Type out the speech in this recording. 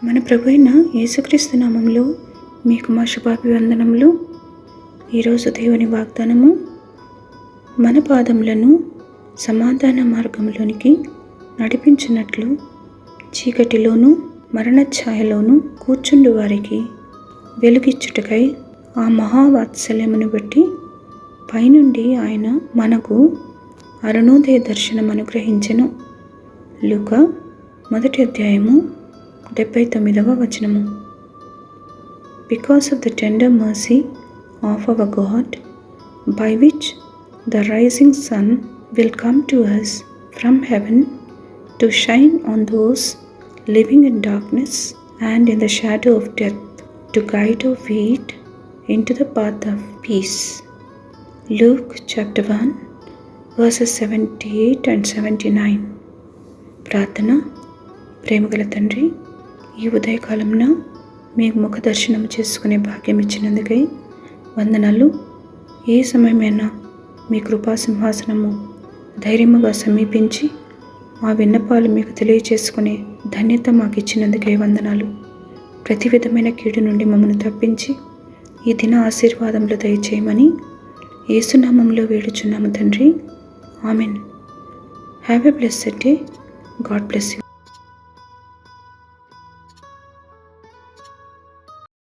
మన ప్రభువైన యేసుక్రీస్తు నామములో మీకు మా శుభాభివందనములు. ఈరోజు దేవుని వాగ్దానము, మన పాదములను సమాధాన మార్గంలోనికి నడిపించినట్లు చీకటిలోను మరణఛాయలోను కూర్చుండు వారికి వెలుగిచ్చుటకై ఆ మహావాత్సల్యమును బట్టి పైనుండి ఆయన మనకు అరుణోదయ దర్శనం అనుగ్రహించెను. లూకా 1వ అధ్యాయము 79వ వచనము. Because of the tender mercy of our God, by which the rising sun will come to us from heaven to shine on those living in darkness and in the shadow of death, to guide our feet into the path of peace. Luke chapter 1 verses 78 and 79. ప్రార్థన. ప్రేమగల తండ్రి, ఈ ఉదయకాలంలో మీకు ముఖ దర్శనం చేసుకునే భాగ్యం ఇచ్చినందుకై వందనాలు. ఏ సమయమైనా మీ కృపా సింహాసనము ధైర్యముగా సమీపించి మా విన్నపాలు మీకు తెలియచేసుకునే ధన్యత మాకు ఇచ్చినందుకై వందనాలు. ప్రతి విధమైన కీడు నుండి మమ్మల్ని తప్పించి ఈ దిన ఆశీర్వాదములు దయచేయమని యేసునామములో వేడుచున్నాము తండ్రి. Amen. Have a blessed day. God bless you.